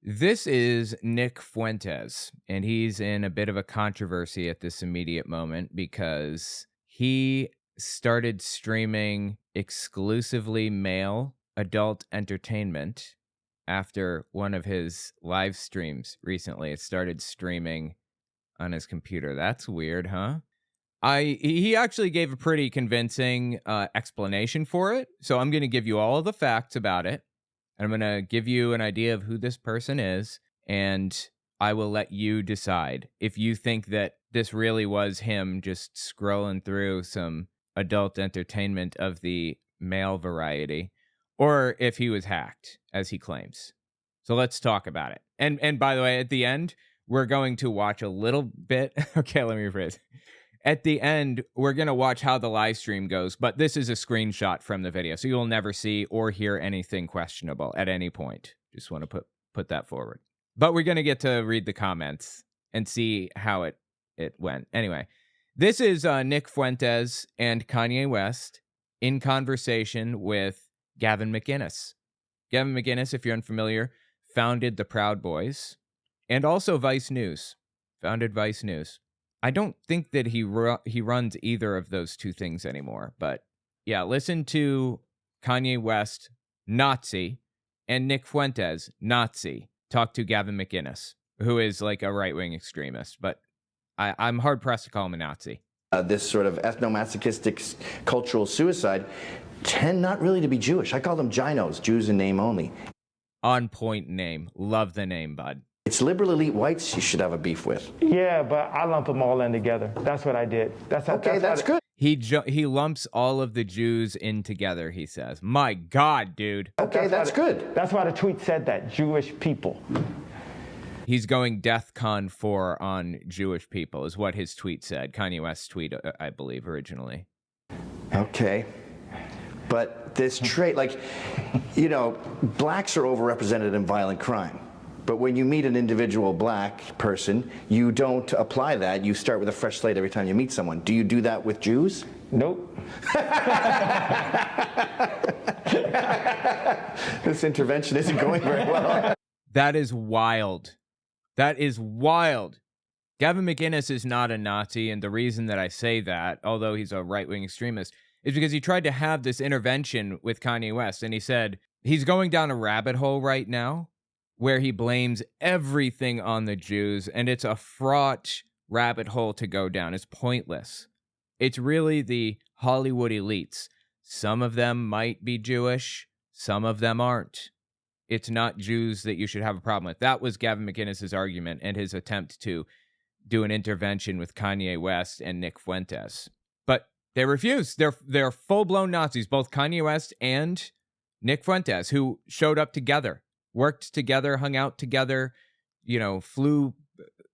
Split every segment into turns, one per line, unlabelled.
This is Nick Fuentes, and he's in a bit of a controversy at this immediate moment because he started streaming exclusively male adult entertainment after one of his live streams recently. It started streaming on his computer. That's weird, huh? He actually gave a pretty convincing explanation for it, so I'm going to give you all of the facts about it. I'm going to give you an idea of who this person is, and I will let you decide if you think that this really was him just scrolling through some adult entertainment of the male variety, or if he was hacked, as he claims. So let's talk about it. And by the way, at the end, we're going to watch a little bit. Okay, let me rephrase. At the end, we're going to watch how the live stream goes, but this is a screenshot from the video, so you'll never see or hear anything questionable at any point. Just want to put that forward. But we're going to get to read the comments and see how it went. Anyway, this is Nick Fuentes and Kanye West in conversation with Gavin McInnes. Gavin McInnes, if you're unfamiliar, founded the Proud Boys and also Vice News. Founded Vice News. I don't think that he runs either of those two things anymore. But yeah, listen to Kanye West, Nazi, and Nick Fuentes, Nazi, talk to Gavin McInnes, who is like a right-wing extremist. But I'm hard-pressed to call him a Nazi.
This sort of ethno-masochistic cultural suicide tend not really to be Jewish. I call them Ginos, Jews in name only.
On point name. Love the name, bud.
It's liberal elite whites you should have a beef with.
Yeah, but I lump them all in together. That's what I did. That's
good.
He lumps all of the Jews in together, he says. My God, dude.
Okay, that's good.
That's why the tweet said that, Jewish people.
He's going DEFCON 4 on Jewish people, is what his tweet said. Kanye West's tweet, I believe, originally.
Okay. But this trait, like, you know, blacks are overrepresented in violent crime. But when you meet an individual black person, you don't apply that. You start with a fresh slate every time you meet someone. Do you do that with Jews?
Nope.
This intervention isn't going very well.
That is wild. That is wild. Gavin McInnes is not a Nazi, and the reason that I say that, although he's a right-wing extremist, is because he tried to have this intervention with Kanye West, and he said he's going down a rabbit hole right now where he blames everything on the Jews, and it's a fraught rabbit hole to go down. It's pointless. It's really the Hollywood elites. Some of them might be Jewish, some of them aren't. It's not Jews that you should have a problem with. That was Gavin McInnes' argument and his attempt to do an intervention with Kanye West and Nick Fuentes. But they refused. They're full-blown Nazis, both Kanye West and Nick Fuentes, who showed up together. Worked together, hung out together, you know, flew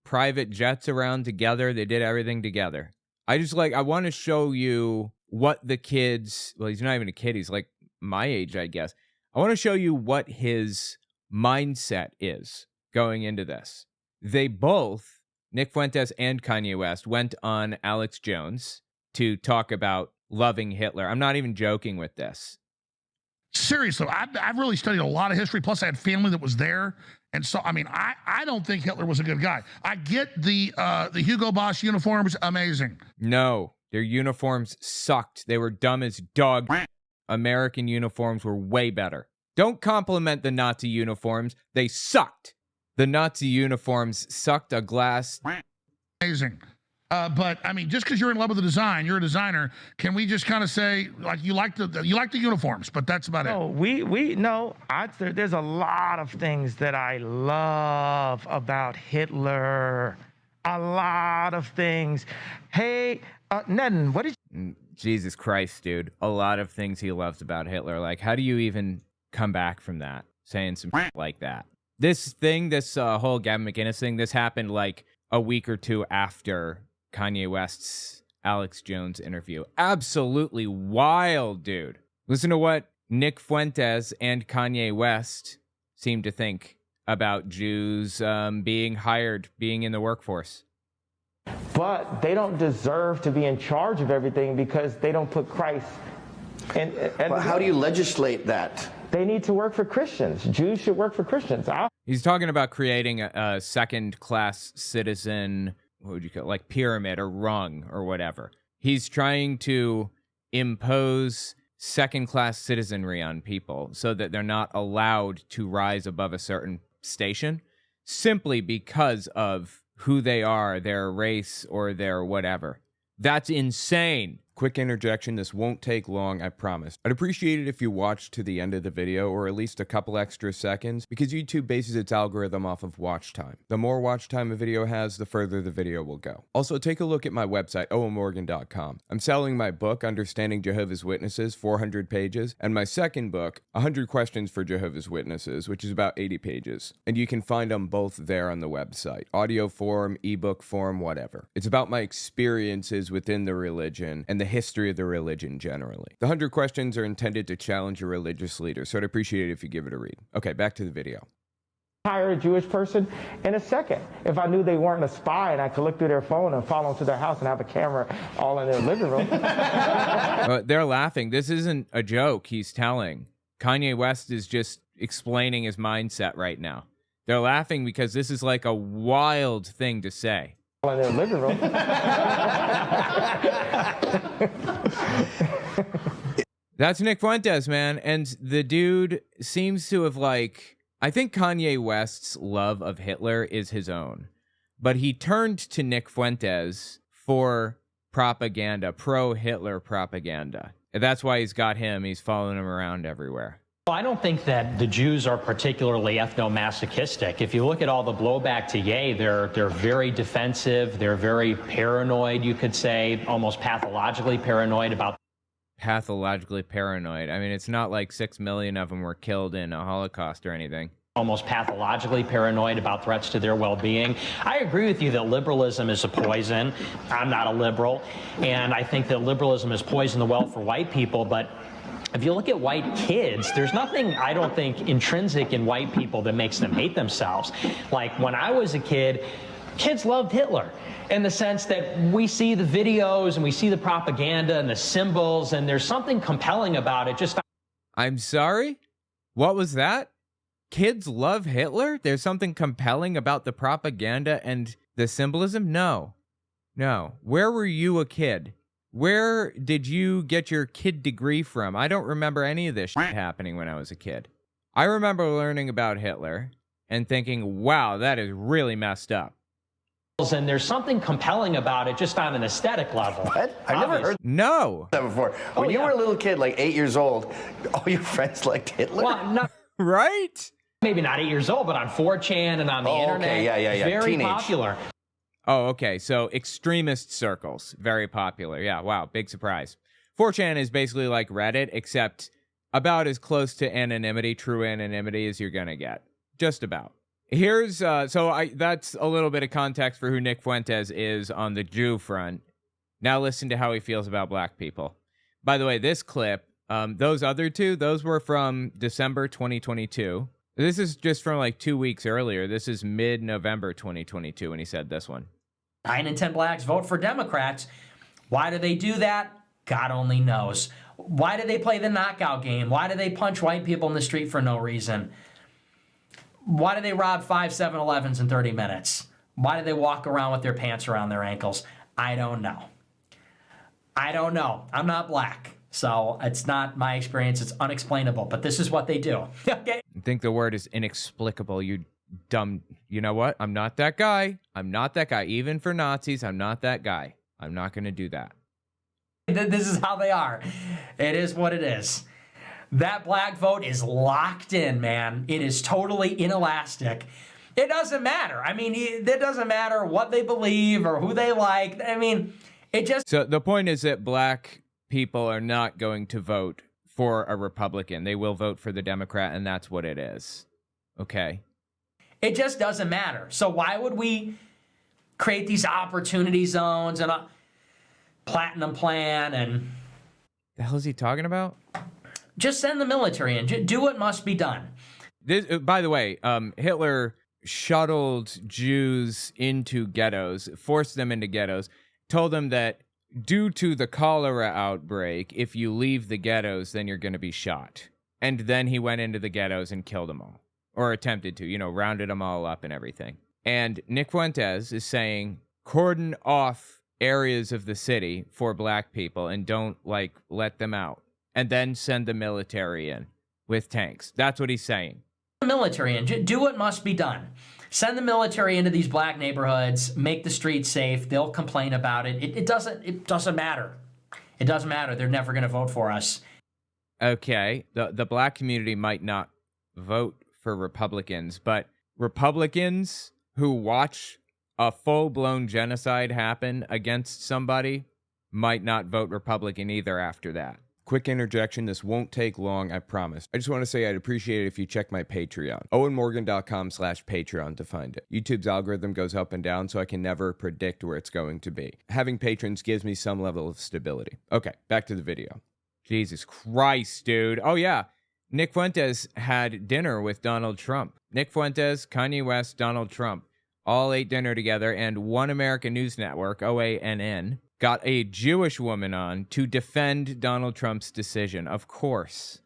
private jets around together. They did everything together. I want to show you what the kids, well, he's not even a kid. He's like my age, I guess. I want to show you what his mindset is going into this. They both, Nick Fuentes and Kanye West, went on Alex Jones to talk about loving Hitler. I'm not even joking with this.
Seriously, I've really studied a lot of history. Plus, I had family that was there. And so, I mean, I don't think Hitler was a good guy. I get the Hugo Boss uniforms, amazing.
No, their uniforms sucked. They were dumb as dog. American uniforms were way better. Don't compliment the Nazi uniforms. They sucked. The Nazi uniforms sucked a glass.
Amazing. But I mean, just because you're in love with the design, you're a designer. Can we just kind of say, like, you like the uniforms, but that's about it?
There's a lot of things that I love about Hitler. A lot of things. Hey, Nedden, what did you...
Jesus Christ, dude. A lot of things he loves about Hitler. Like, how do you even come back from that? Saying some like that. This whole Gavin McInnes thing, this happened like a week or two after Kanye West's Alex Jones interview. Absolutely wild, dude. Listen to what Nick Fuentes and Kanye West seem to think about Jews being hired, being in the workforce.
But they don't deserve to be in charge of everything because they don't put Christ in.
Well, how do you legislate that?
They need to work for Christians. Jews should work for Christians.
He's talking about creating a second-class citizen, what would you call it, like pyramid or rung or whatever. He's trying to impose second-class citizenry on people so that they're not allowed to rise above a certain station simply because of who they are, their race, or their whatever. That's insane.
Quick interjection, this won't take long, I promise. I'd appreciate it if you watched to the end of the video, or at least a couple extra seconds, because YouTube bases its algorithm off of watch time. The more watch time a video has, the further the video will go. Also, take a look at my website, owenmorgan.com. I'm selling my book, Understanding Jehovah's Witnesses, 400 pages, and my second book, 100 Questions for Jehovah's Witnesses, which is about 80 pages. And you can find them both there on the website. Audio form, ebook form, whatever. It's about my experiences within the religion and the history of the religion generally. The 100 questions are intended to challenge a religious leader, so I'd appreciate it if you give it a read. Okay, back to the video.
Hire a Jewish person in a second. If I knew they weren't a spy and I could look through their phone and follow them to their house and have a camera all in their living room.
They're laughing. This isn't a joke he's telling. Kanye West is just explaining his mindset right now. They're laughing because this is like a wild thing to say.
In their living room.
That's Nick Fuentes, man. And the dude seems to have I think Kanye West's love of Hitler is his own. But he turned to Nick Fuentes for propaganda, pro-Hitler propaganda. And that's why he's got him. He's following him around everywhere.
Well, I don't think that the Jews are particularly ethno-masochistic. If you look at all the blowback to Ye, they're very defensive. They're very paranoid, you could say, almost pathologically paranoid about.
Pathologically paranoid. I mean, it's not like 6 million of them were killed in a Holocaust or anything.
Almost pathologically paranoid about threats to their well-being. I agree with you that liberalism is a poison. I'm not a liberal, and I think that liberalism has poisoned the well for white people, but if you look at white kids, there's nothing, I don't think, intrinsic in white people that makes them hate themselves. Like when I was a kid, kids loved Hitler in the sense that we see the videos and we see the propaganda and the symbols, and there's something compelling about it.
I'm sorry? What was that? Kids love Hitler? There's something compelling about the propaganda and the symbolism? No. No. Where were you a kid? Where did you get your kid degree from? I don't remember any of this shit happening when I was a kid. I remember learning about Hitler and thinking, wow, that is really messed up.
And there's something compelling about it just on an aesthetic level.
What? I've never heard that before. When you were a little kid, like 8 years old, all your friends liked Hitler?
Well, not,
right?
Maybe not 8 years old, but on 4chan and on the internet.
Okay, yeah.
Very
Teenage.
popular.
Oh, okay. So extremist circles, very popular. Yeah, wow, big surprise. 4chan is basically like Reddit, except about as close to anonymity, true anonymity, as you're gonna get. Just about. Here's that's a little bit of context for who Nick Fuentes is on the Jew front. Now listen to how he feels about black people. By the way, this clip, those other two, those were from December 2022. This is just from like 2 weeks earlier. This is mid-November 2022 when he said this one.
9 in 10 blacks vote for Democrats. Why do they do that? God only knows. Why do they play the knockout game? Why do they punch white people in the street for no reason? Why do they rob 5 7-Elevens in 30 minutes? Why do they walk around with their pants around their ankles? I don't know. I'm not black, so it's not my experience. It's unexplainable, but this is what they do. Okay.
I think the word is inexplicable, you dumb. You know what? I'm not that guy. I'm not that guy. Even for Nazis, I'm not that guy. I'm not going to do that.
This is how they are. It is what it is. That black vote is locked in, man. It is totally inelastic. It doesn't matter. I mean, it doesn't matter what they believe or who they like. I mean, it just...
So the point is that black people are not going to vote for a Republican. They will vote for the Democrat, and that's what it is. Okay?
It just doesn't matter. So why would we create these opportunity zones and a platinum plan and...
The hell is he talking about?
Just send the military in. Do what must be done.
This, by the way, Hitler shuttled Jews into ghettos, forced them into ghettos, told them that due to the cholera outbreak, if you leave the ghettos, then you're going to be shot. And then he went into the ghettos and killed them all, or attempted to, rounded them all up and everything. And Nick Fuentes is saying, cordon off areas of the city for black people and don't, let them out. And then send the military in with tanks. That's what he's saying.
The military in. Do what must be done. Send the military into these black neighborhoods, make the streets safe. They'll complain about it. It doesn't matter. It doesn't matter. They're never going to vote for us.
Okay, the black community might not vote for Republicans, but Republicans who watch a full-blown genocide happen against somebody might not vote Republican either after that.
Quick interjection, this won't take long, I promise. I just want to say I'd appreciate it if you check my Patreon. owenmorgan.com/Patreon to find it. YouTube's algorithm goes up and down, so I can never predict where it's going to be. Having patrons gives me some level of stability. Okay, back to the video.
Jesus Christ, dude. Oh, yeah. Nick Fuentes had dinner with Donald Trump. Nick Fuentes, Kanye West, Donald Trump all ate dinner together, and One American News Network, OANN, got a Jewish woman on to defend Donald Trump's decision. Of course.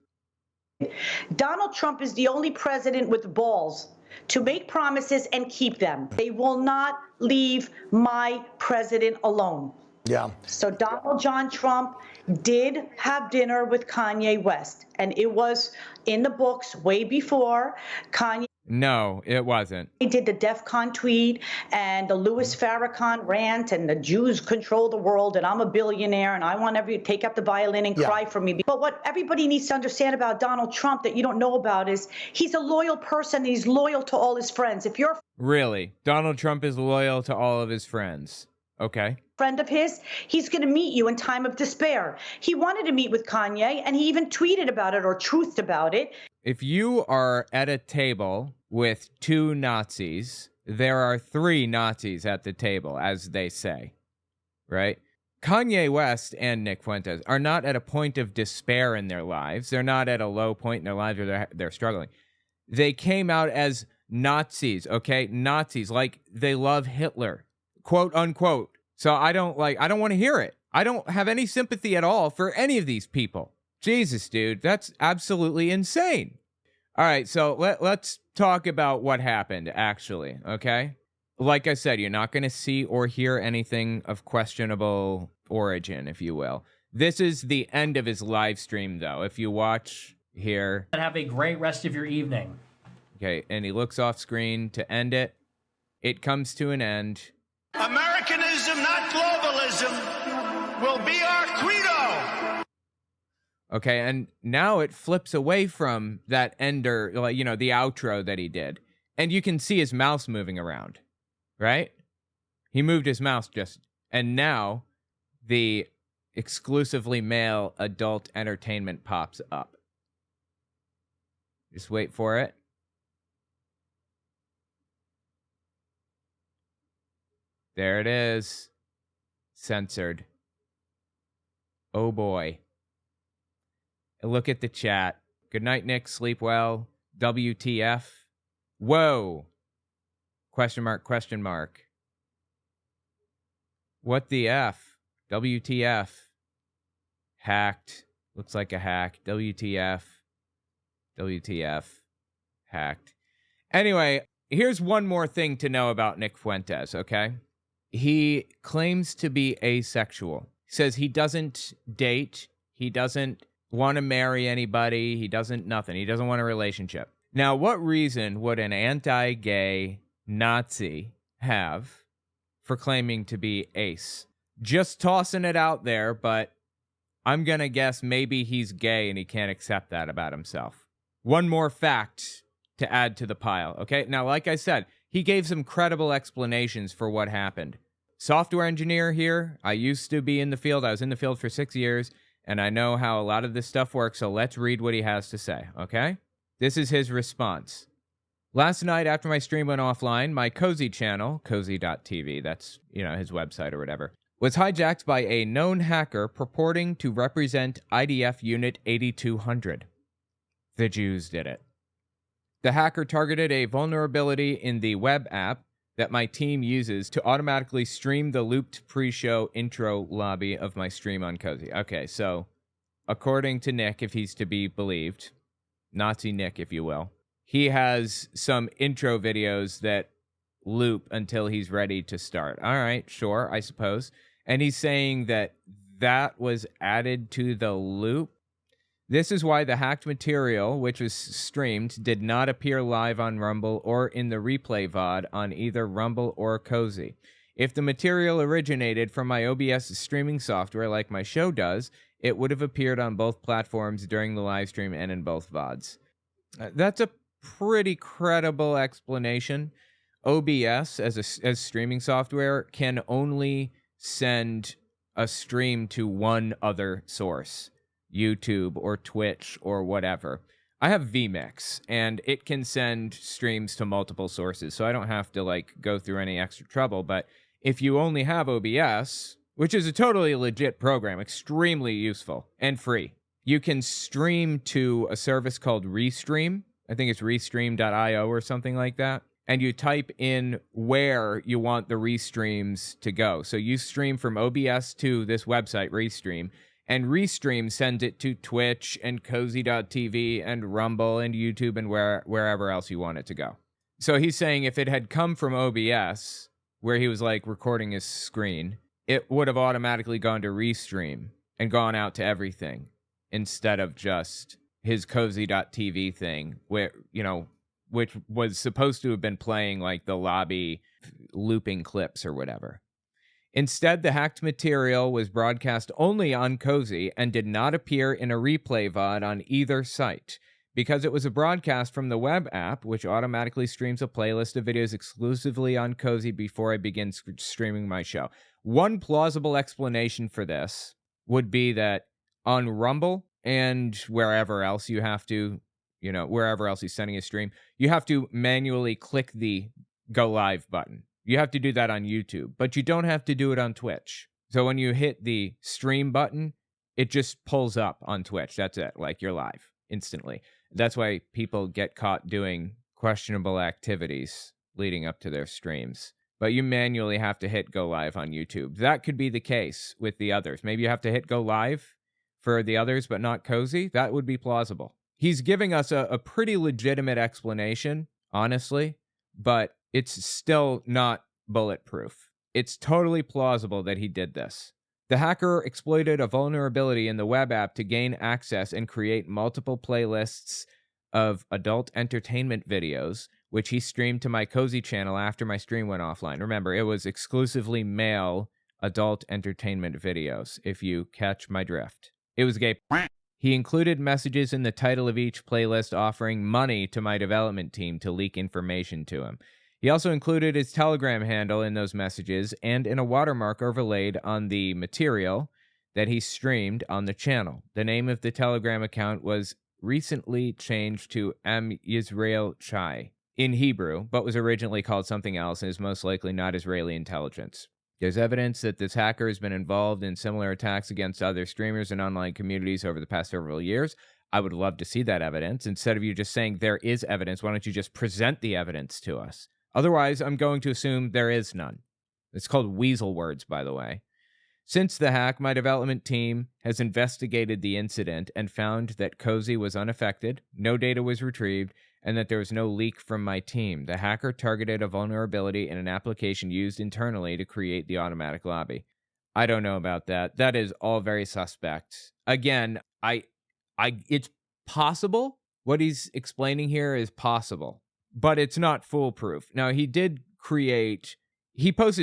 Donald Trump is the only president with balls to make promises and keep them. They will not leave my president alone.
Yeah.
So Donald John Trump did have dinner with Kanye West, and it was in the books way before Kanye.
No, it wasn't.
He did the DEFCON tweet and the Louis Farrakhan rant and the Jews control the world and I'm a billionaire and I want everybody to take up the violin and cry for me. But what everybody needs to understand about Donald Trump that you don't know about is he's a loyal person. He's loyal to all his friends. If you're
Really? Donald Trump is loyal to all of his friends. Okay.
friend of his, he's going to meet you in time of despair. He wanted to meet with Kanye, and he even tweeted about it or truthed about it.
If you are at a table with two Nazis, there are three Nazis at the table, as they say, right? Kanye West and Nick Fuentes are not at a point of despair in their lives. They're not at a low point in their lives where they're struggling. They came out as Nazis, okay? Nazis, like they love Hitler, quote unquote. So I don't want to hear it. I don't have any sympathy at all for any of these people. Jesus, dude, that's absolutely insane. All right, so let's talk about what happened, actually, okay? Like I said, you're not going to see or hear anything of questionable origin, if you will. This is the end of his live stream, though. If you watch here.
And have a great rest of your evening.
Okay, and he looks off screen to end it. It comes to an end.
Americanism, not globalism, will be our credo.
Okay, and now it flips away from that ender, like, you know, the outro that he did. And you can see his mouse moving around, right? He moved his mouse just, and now the exclusively male adult entertainment pops up. Just wait for it. There it is. Censored. Oh boy. Look at the chat. Good night, Nick. Sleep well. WTF. Whoa. Question mark, question mark. What the F? WTF. Hacked. Looks like a hack. WTF. WTF. Hacked. Anyway, here's one more thing to know about Nick Fuentes, okay? He claims to be asexual. He says he doesn't date. He doesn't want to marry anybody. He doesn't nothing. He doesn't want a relationship. Now, what reason would an anti-gay Nazi have for claiming to be ace? Just tossing it out there, but I'm going to guess maybe he's gay and he can't accept that about himself. One more fact to add to the pile, okay? Now, like I said, he gave some credible explanations for what happened. Software engineer here. I used to be in the field. I was in the field for 6 years, and I know how a lot of this stuff works, so let's read what he has to say, okay? This is his response. Last night, after my stream went offline, my Cozy channel, cozy.tv, that's, you know, his website or whatever, was hijacked by a known hacker purporting to represent IDF Unit 8200. The Jews did it. The hacker targeted a vulnerability in the web app that my team uses to automatically stream the looped pre-show intro lobby of my stream on Cozy. Okay, so according to Nick, if he's to be believed, Nazi Nick, if you will. He has some intro videos that loop until he's ready to start. All right, sure, I suppose. And he's saying that that was added to the loop. This is why the hacked material, which was streamed, did not appear live on Rumble or in the replay VOD on either Rumble or Cozy. If the material originated from my OBS streaming software like my show does, it would have appeared on both platforms during the live stream and in both VODs. That's a pretty credible explanation. OBS, as streaming software, can only send a stream to one other source, YouTube or Twitch or whatever. I have vMix, and it can send streams to multiple sources, so I don't have to like go through any extra trouble. But if you only have OBS, which is a totally legit program, extremely useful and free, you can stream to a service called Restream. I think it's restream.io or something like that. And you type in where you want the restreams to go. So you stream from OBS to this website, Restream, and Restream sends it to Twitch and Cozy.tv and Rumble and YouTube and wherever else you want it to go. So he's saying if it had come from OBS, where he was like recording his screen, it would have automatically gone to Restream and gone out to everything instead of just his Cozy.tv thing, where, you know, which was supposed to have been playing like the lobby looping clips or whatever. Instead, the hacked material was broadcast only on Cozy and did not appear in a replay VOD on either site. Because it was a broadcast from the web app, which automatically streams a playlist of videos exclusively on Cozy before I begin streaming my show. One plausible explanation for this would be that on Rumble and wherever else you have to, you know, wherever else he's sending a stream, you have to manually click the go live button. You have to do that on YouTube, but you don't have to do it on Twitch. So when you hit the stream button, it just pulls up on Twitch. That's it. Like you're live instantly. That's why people get caught doing questionable activities leading up to their streams. But you manually have to hit go live on YouTube. That could be the case with the others. Maybe you have to hit go live for the others, but not Cozy. That would be plausible. He's giving us a pretty legitimate explanation, honestly, but it's still not bulletproof. It's totally plausible that he did this. The hacker exploited a vulnerability in the web app to gain access and create multiple playlists of adult entertainment videos, which he streamed to my Cozy channel after my stream went offline. Remember, it was exclusively male adult entertainment videos, if you catch my drift. It was gay. He included messages in the title of each playlist offering money to my development team to leak information to him. He also included his Telegram handle in those messages and in a watermark overlaid on the material that he streamed on the channel. The name of the Telegram account was recently changed to M. Yisrael Chai in Hebrew, but was originally called something else and is most likely not Israeli intelligence. There's evidence that this hacker has been involved in similar attacks against other streamers and online communities over the past several years. I would love to see that evidence. Instead of you just saying there is evidence, why don't you just present the evidence to us? Otherwise, I'm going to assume there is none. It's called weasel words, by the way. Since the hack, my development team has investigated the incident and found that Cozy was unaffected, no data was retrieved, and that there was no leak from my team. The hacker targeted a vulnerability in an application used internally to create the automatic lobby. I don't know about that. That is all very suspect. Again, it's possible. What he's explaining here is possible, but it's not foolproof. Now, he posted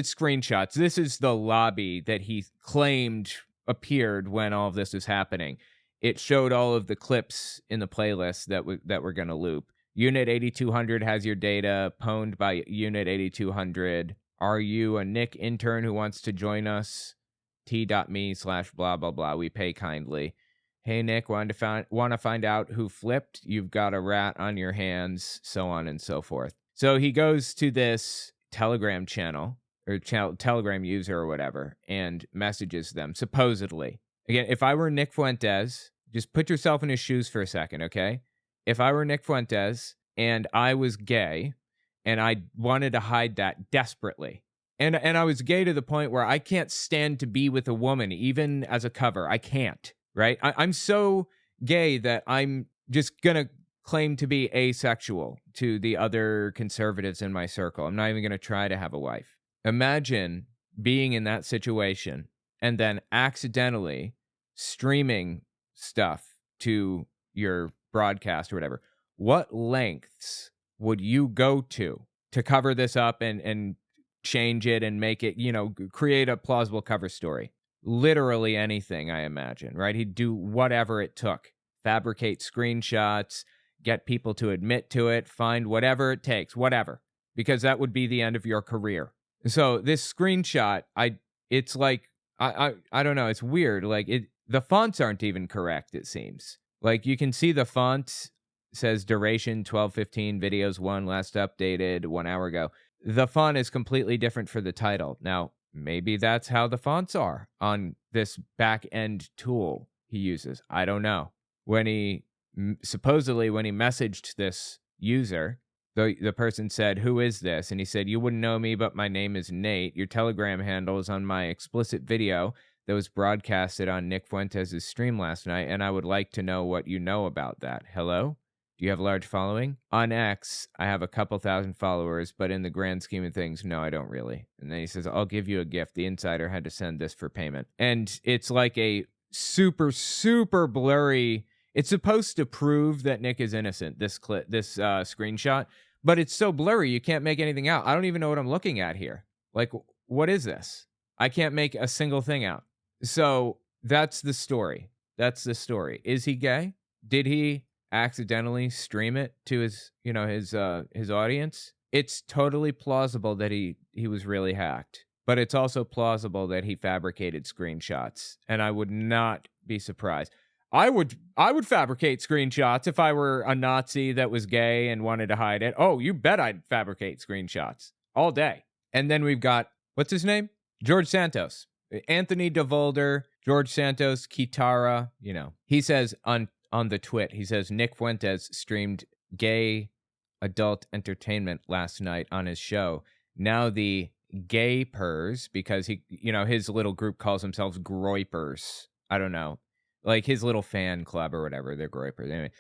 screenshots. This is the lobby that he claimed appeared when all of this was happening. It showed all of the clips in the playlist that we're going to loop. Unit 8200 has your data pwned by Unit 8200. Are you a Nick intern who wants to join us? T.me/blah, blah, blah. We pay kindly. Hey, Nick, want to find out who flipped? You've got a rat on your hands, so on and so forth. So he goes to this Telegram channel, or Telegram user or whatever, and messages them, supposedly. Again, if I were Nick Fuentes, just put yourself in his shoes for a second, okay? If I were Nick Fuentes and I was gay and I wanted to hide that desperately, and I was gay to the point where I can't stand to be with a woman, even as a cover. I can't, right? I'm so gay that I'm just going to claim to be asexual to the other conservatives in my circle. I'm not even going to try to have a wife. Imagine being in that situation and then accidentally streaming stuff to your broadcast or whatever. What lengths would you go to cover this up and change it and make it, create a plausible cover story? Literally anything, I imagine, right? He'd do whatever it took. Fabricate screenshots, get people to admit to it, find whatever it takes, whatever, because that would be the end of your career. So this screenshot, it's like, I don't know, it's weird. Like the fonts aren't even correct, it seems. Like you can see the font says duration 12:15, videos 1, last updated 1 hour ago. The font is completely different for the title. Now, maybe that's how the fonts are on this back end tool he uses. I don't know. When he messaged this user, the person said, "Who is this?" And he said, "You wouldn't know me, but my name is Nate. Your Telegram handle is on my explicit video that was broadcasted on Nick Fuentes' stream last night, and I would like to know what you know about that. Hello? Do you have a large following? On X, I have a couple thousand followers, but in the grand scheme of things, no, I don't really." And then he says, "I'll give you a gift. The insider had to send this for payment." And it's like a super, super blurry. It's supposed to prove that Nick is innocent, this screenshot, but it's so blurry you can't make anything out. I don't even know what I'm looking at here. Like, what is this? I can't make a single thing out. So that's the story. That's the story. Is he gay? Did he accidentally stream it to his audience? It's totally plausible that he was really hacked, but it's also plausible that he fabricated screenshots, and I would not be surprised. I would fabricate screenshots if I were a Nazi that was gay and wanted to hide it. Oh, you bet I'd fabricate screenshots all day. And then we've got, what's his name? George Santos. Anthony DeVolder, George Santos, Kitara, He says on the twit, he says, Nick Fuentes streamed gay adult entertainment last night on his show. Now the gaypers, because he, his little group calls themselves groypers. I don't know. Like his little fan club or whatever, they're groypers. Anyway,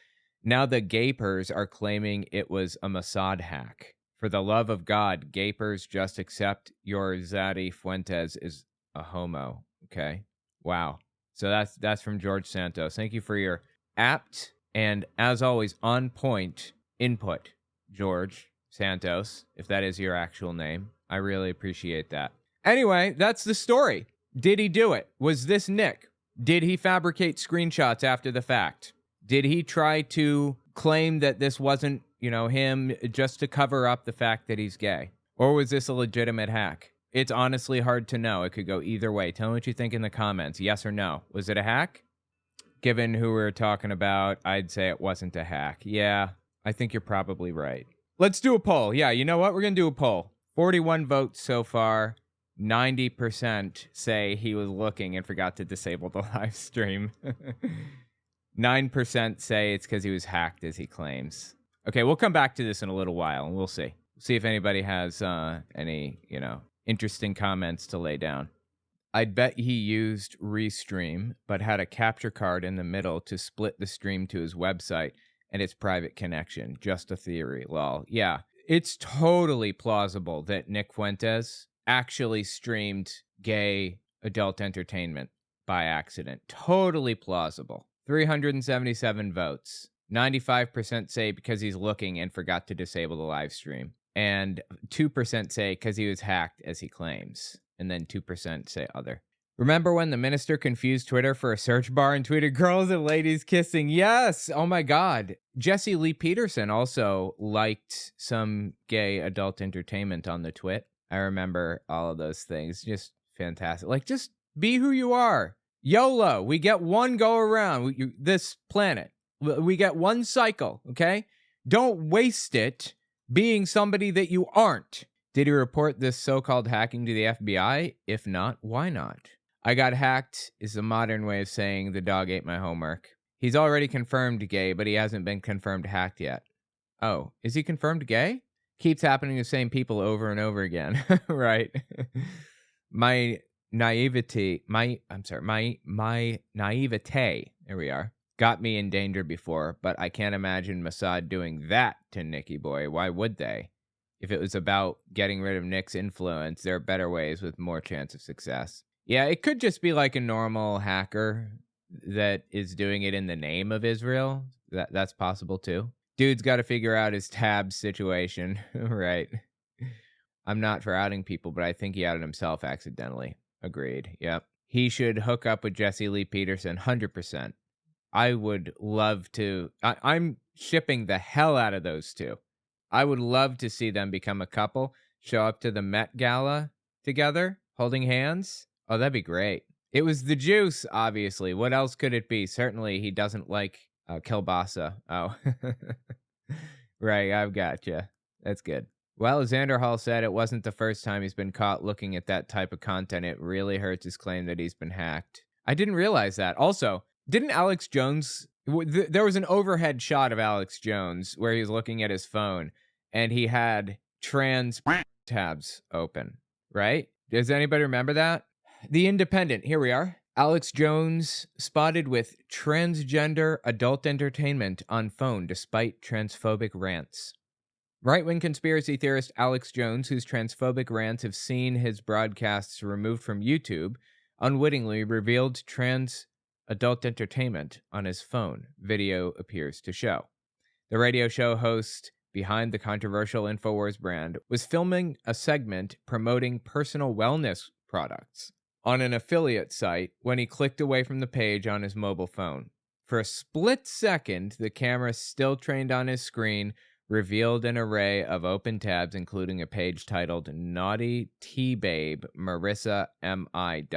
now the gaypers are claiming it was a Mossad hack. For the love of God, gaypers, just accept your Zaddy Fuentes is a homo. Okay. Wow. So that's from George Santos. Thank you for your apt and, as always, on point input, George Santos, if that is your actual name. I really appreciate that. Anyway, that's the story. Did he do it? Was this Nick? Did he fabricate screenshots after the fact? Did he try to claim that this wasn't, him just to cover up the fact that he's gay? Or was this a legitimate hack? It's honestly hard to know. It could go either way. Tell me what you think in the comments. Yes or no? Was it a hack? Given who we're talking about, I'd say it wasn't a hack. Yeah, I think you're probably right. Let's do a poll. Yeah, you know what? We're going to do a poll. 41 votes so far. 90% say he was looking and forgot to disable the live stream. 9% say it's because he was hacked, as he claims. Okay, we'll come back to this in a little while, and we'll see. See if anybody has any, interesting comments to lay down. I'd bet he used Restream, but had a capture card in the middle to split the stream to his website and its private connection. Just a theory, lol. Yeah, it's totally plausible that Nick Fuentes actually streamed gay adult entertainment by accident. Totally plausible. 377 votes. 95% say because he's looking and forgot to disable the live stream. And 2% say because he was hacked, as he claims. And then 2% say other. Remember when the minister confused Twitter for a search bar and tweeted girls and ladies kissing? Yes! Oh my God. Jesse Lee Peterson also liked some gay adult entertainment on the twit. I remember all of those things. Just fantastic. Like, just be who you are. YOLO. We get one go around. This planet. We get one cycle, okay? Don't waste it being somebody that you aren't. Did he report this so-called hacking to the FBI? If not, why not? I got hacked is a modern way of saying the dog ate my homework. He's already confirmed gay, but he hasn't been confirmed hacked yet. Oh, is he confirmed gay? Keeps happening to the same people over and over again, right? My naivete, there we are, got me in danger before, but I can't imagine Mossad doing that to Nicky Boy. Why would they? If it was about getting rid of Nick's influence, there are better ways with more chance of success. Yeah, it could just be like a normal hacker that is doing it in the name of Israel. That's possible too. Dude's got to figure out his tabs situation, right? I'm not for outing people, but I think he outed himself accidentally. Agreed. Yep. He should hook up with Jesse Lee Peterson, 100%. I would love to. I'm shipping the hell out of those two. I would love to see them become a couple, show up to the Met Gala together, holding hands. Oh, that'd be great. It was the juice, obviously. What else could it be? Certainly, he doesn't like kielbasa. Oh, right. I've got you. That's good. Well, as Xander Hall said, it wasn't the first time he's been caught looking at that type of content. It really hurts his claim that he's been hacked. I didn't realize that. Also, didn't Alex Jones... There was an overhead shot of Alex Jones where he was looking at his phone, and he had trans tabs open, right? Does anybody remember that? The Independent, here we are. Alex Jones spotted with transgender adult entertainment on phone despite transphobic rants. Right-wing conspiracy theorist Alex Jones, whose transphobic rants have seen his broadcasts removed from YouTube, unwittingly revealed trans adult entertainment on his phone, video appears to show. The radio show host behind the controversial InfoWars brand was filming a segment promoting personal wellness products on an affiliate site when he clicked away from the page on his mobile phone. For a split second, the camera still trained on his screen revealed an array of open tabs, including a page titled Naughty T-Babe Marissa M.I. ...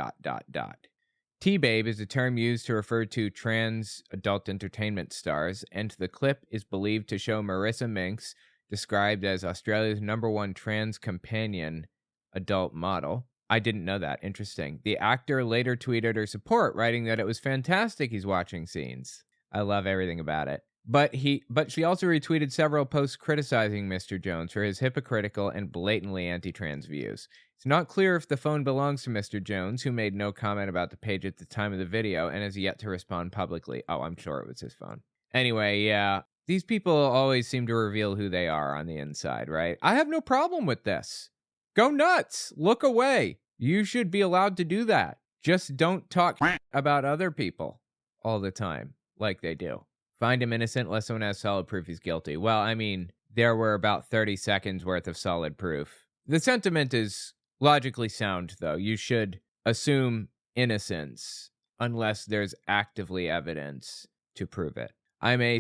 T-Babe is a term used to refer to trans adult entertainment stars, and the clip is believed to show Marissa Minx, described as Australia's #1 trans companion adult model. I didn't know that. Interesting. The actor later tweeted her support, writing that it was fantastic he's watching scenes. I love everything about it. But she also retweeted several posts criticizing Mr. Jones for his hypocritical and blatantly anti-trans views. It's not clear if the phone belongs to Mr. Jones, who made no comment about the page at the time of the video and has yet to respond publicly. Oh, I'm sure it was his phone. Anyway, yeah, these people always seem to reveal who they are on the inside, right? I have no problem with this. Go nuts. Look away. You should be allowed to do that. Just don't talk about other people all the time like they do. Find him innocent unless someone has solid proof he's guilty. Well, I mean, there were about 30 seconds worth of solid proof. The sentiment is logically sound, though. You should assume innocence unless there's actively evidence to prove it.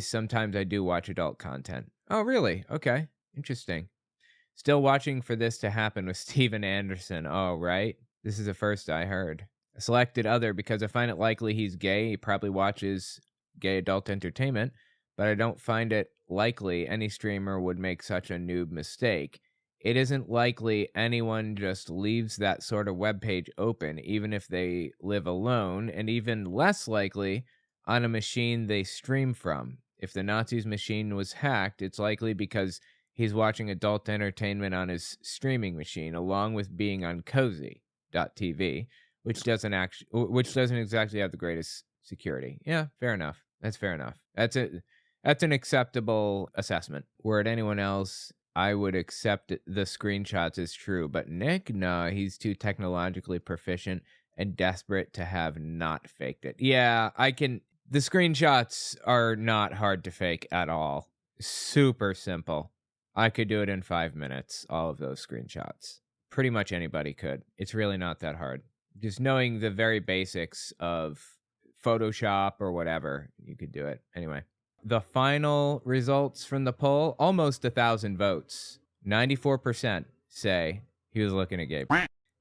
Sometimes I do watch adult content. Oh, really? Okay. Interesting. Still watching for this to happen with Steven Anderson. Oh, right? This is the first I heard. I selected other because I find it likely he's gay. He probably watches gay adult entertainment, but I don't find it likely any streamer would make such a noob mistake. It isn't likely anyone just leaves that sort of webpage open, even if they live alone, and even less likely on a machine they stream from. If the Nazis' machine was hacked, it's likely because he's watching adult entertainment on his streaming machine, along with being on cozy.tv, which doesn't exactly have the greatest security. Yeah, fair enough. That's fair enough. That's an acceptable assessment. Were it anyone else, I would accept the screenshots as true. But Nick, nah, he's too technologically proficient and desperate to have not faked it. Yeah, the screenshots are not hard to fake at all. Super simple. I could do it in 5 minutes, all of those screenshots. Pretty much anybody could. It's really not that hard. Just knowing the very basics of Photoshop or whatever, you could do it. Anyway, the final results from the poll, almost 1,000 votes. 94% say he was looking at gay.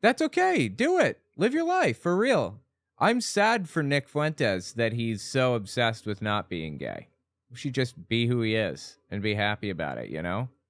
That's okay. Do it. Live your life, for real. I'm sad for Nick Fuentes that he's so obsessed with not being gay. He should just be who he is and be happy about it, you know?